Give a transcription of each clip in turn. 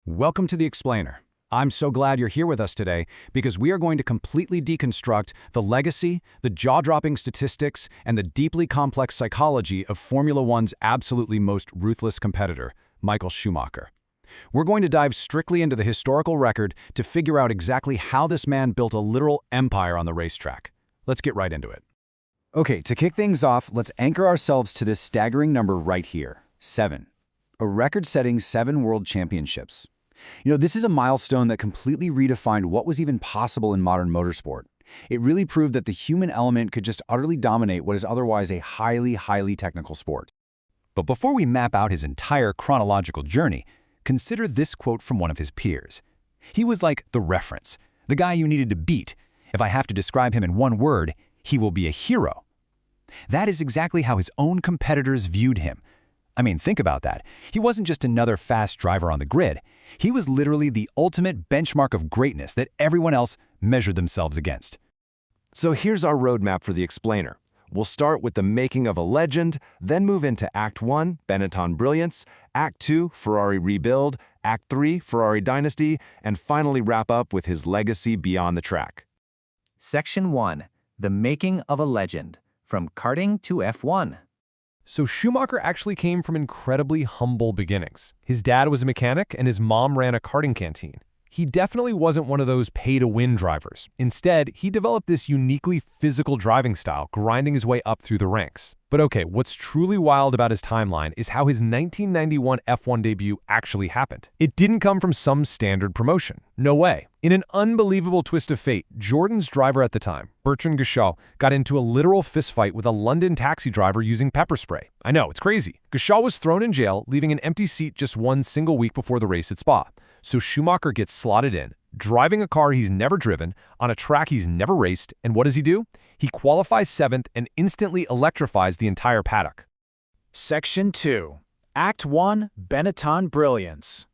Welcome to the Explainer. I'm so glad you're here with us today because we are going to completely deconstruct the legacy, the jaw-dropping statistics, and the deeply complex psychology of Formula One's absolutely most ruthless competitor, Michael Schumacher. We're going to dive strictly into the historical record to figure out exactly how this man built a literal empire on the racetrack. Let's get right into it. Okay, to kick things off, let's anchor ourselves to this staggering number right here, 7. A record-setting 7 world championships. This is a milestone that completely redefined what was even possible in modern motorsport. It really proved that the human element could just utterly dominate what is otherwise a highly technical sport. But before we map out his entire chronological journey, consider this quote from one of his peers. He was like the reference, the guy you needed to beat. If I have to describe him in one word, he will be a hero. That is exactly how his own competitors viewed him. I mean, think about that. He wasn't just another fast driver on the grid. He was literally the ultimate benchmark of greatness that everyone else measured themselves against. So here's our roadmap for the Explainer. We'll start with the making of a legend, then move into Act 1, Benetton Brilliance, Act 2, Ferrari Rebuild, Act 3, Ferrari Dynasty, and finally wrap up with his legacy beyond the track. Section 1. The Making of a Legend. From Karting to F1. So Schumacher actually came from incredibly humble beginnings. His dad was a mechanic and his mom ran a karting canteen. He definitely wasn't one of those pay-to-win drivers. Instead, he developed this uniquely physical driving style, grinding his way up through the ranks. But okay, what's truly wild about his timeline is how his 1991 F1 debut actually happened. It didn't come from some standard promotion. No way. In an unbelievable twist of fate, Jordan's driver at the time, Bertrand Gachot, got into a literal fistfight with a London taxi driver using pepper spray. I know, it's crazy. Gachot was thrown in jail, leaving an empty seat just one single week before the race at Spa. So Schumacher gets slotted in, driving a car he's never driven, on a track he's never raced, and what does he do? He qualifies 7th and instantly electrifies the entire paddock. Section 2. Act 1, Benetton Brilliance.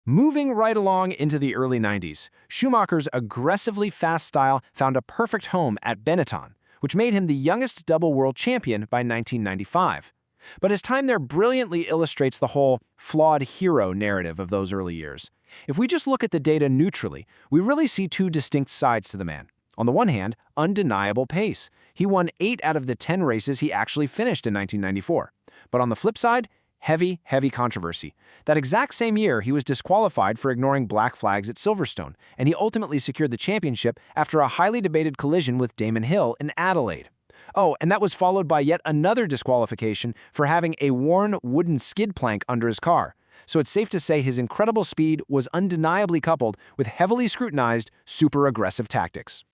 Moving right along into the early 90s, Schumacher's aggressively fast style found a perfect home at Benetton, which made him the youngest double world champion by 1995. But his time there brilliantly illustrates the whole flawed hero narrative of those early years. If we just look at the data neutrally, we really see two distinct sides to the man. On the one hand, undeniable pace. He won 8 out of the 10 races he actually finished in 1994. But on the flip side, heavy controversy. That exact same year, he was disqualified for ignoring black flags at Silverstone, and he ultimately secured the championship after a highly debated collision with Damon Hill in Adelaide. Oh, and that was followed by yet another disqualification for having a worn wooden skid plank under his car. So it's safe to say his incredible speed was undeniably coupled with heavily scrutinized, super aggressive tactics.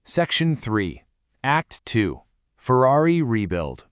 Section 3. Act 2. Ferrari Rebuild.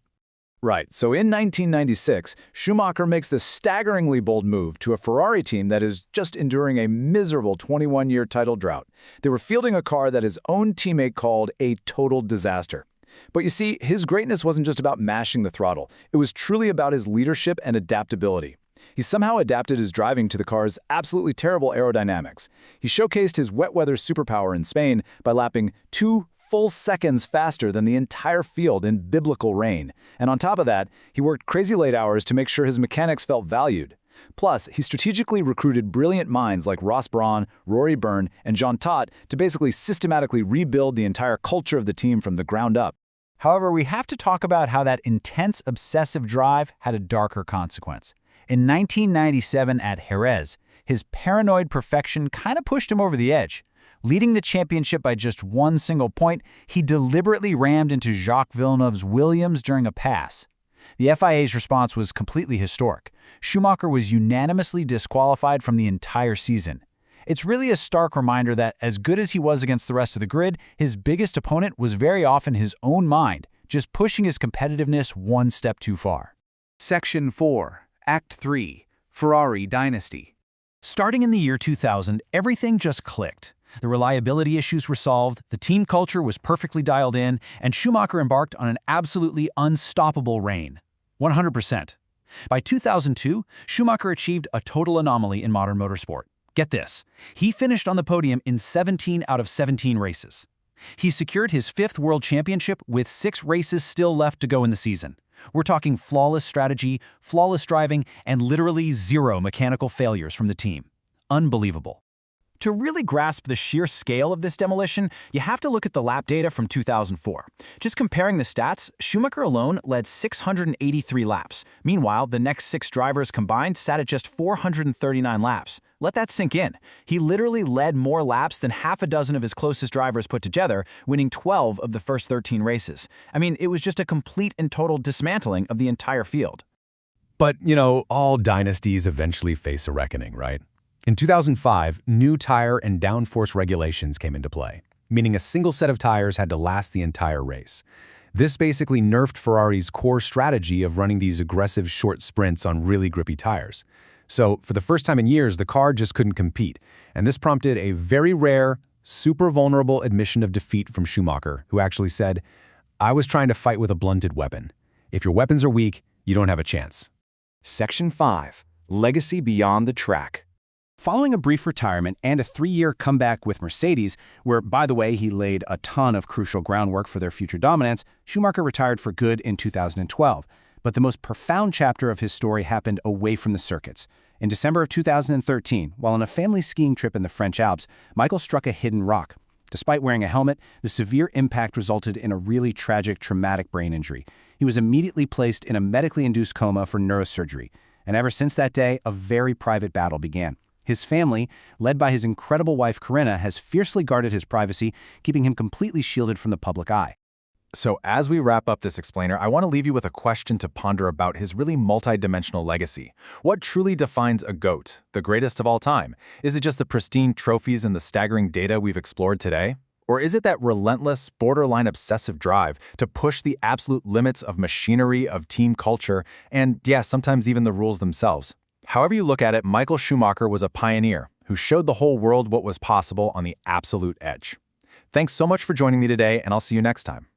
Right, so in 1996, Schumacher makes the staggeringly bold move to a Ferrari team that is just enduring a miserable 21-year title drought. They were fielding a car that his own teammate called a total disaster. But you see, his greatness wasn't just about mashing the throttle. It was truly about his leadership and adaptability. He somehow adapted his driving to the car's absolutely terrible aerodynamics. He showcased his wet weather superpower in Spain by lapping 2 full seconds faster than the entire field in biblical rain. And on top of that, he worked crazy late hours to make sure his mechanics felt valued. Plus, he strategically recruited brilliant minds like Ross Brawn, Rory Byrne, and Jean Todt to basically systematically rebuild the entire culture of the team from the ground up. However, we have to talk about how that intense, obsessive drive had a darker consequence. In 1997 at Jerez, his paranoid perfection kind of pushed him over the edge. Leading the championship by just one single point, he deliberately rammed into Jacques Villeneuve's Williams during a pass. The FIA's response was completely historic. Schumacher was unanimously disqualified from the entire season. It's really a stark reminder that, as good as he was against the rest of the grid, his biggest opponent was very often his own mind, just pushing his competitiveness one step too far. Section 4. Act 3. Ferrari Dynasty. Starting in the year 2000, everything just clicked. The reliability issues were solved, the team culture was perfectly dialed in, and Schumacher embarked on an absolutely unstoppable reign. 100%. By 2002, Schumacher achieved a total anomaly in modern motorsport. Get this, he finished on the podium in 17 out of 17 races. He secured his 5th world championship with 6 races still left to go in the season. We're talking flawless strategy, flawless driving, and literally 0 mechanical failures from the team. unbelievable. To really grasp the sheer scale of this demolition, you have to look at the lap data from 2004. Just comparing the stats, Schumacher alone led 683 laps. Meanwhile, the next 6 drivers combined sat at just 439 laps. Let that sink in. He literally led more laps than half a dozen of his closest drivers put together, winning 12 of the first 13 races. I mean, it was just a complete and total dismantling of the entire field. But, all dynasties eventually face a reckoning, right? In 2005, new tire and downforce regulations came into play, meaning a single set of tires had to last the entire race. This basically nerfed Ferrari's core strategy of running these aggressive short sprints on really grippy tires. So, for the first time in years, the car just couldn't compete, and this prompted a very rare, super vulnerable admission of defeat from Schumacher, who actually said, "I was trying to fight with a blunted weapon. If your weapons are weak, you don't have a chance." Section 5. Legacy Beyond the Track. Following a brief retirement and a 3-year comeback with Mercedes, where, by the way, he laid a ton of crucial groundwork for their future dominance, Schumacher retired for good in 2012. But the most profound chapter of his story happened away from the circuits. In December of 2013, while on a family skiing trip in the French Alps, Michael struck a hidden rock. Despite wearing a helmet, the severe impact resulted in a really tragic, traumatic brain injury. He was immediately placed in a medically induced coma for neurosurgery. And ever since that day, a very private battle began. His family, led by his incredible wife Corinna, has fiercely guarded his privacy, keeping him completely shielded from the public eye. So as we wrap up this explainer, I want to leave you with a question to ponder about his really multi-dimensional legacy. What truly defines a GOAT, the greatest of all time? Is it just the pristine trophies and the staggering data we've explored today? Or is it that relentless, borderline obsessive drive to push the absolute limits of machinery, of team culture, and, yeah, sometimes even the rules themselves? However you look at it, Michael Schumacher was a pioneer who showed the whole world what was possible on the absolute edge. Thanks so much for joining me today, and I'll see you next time.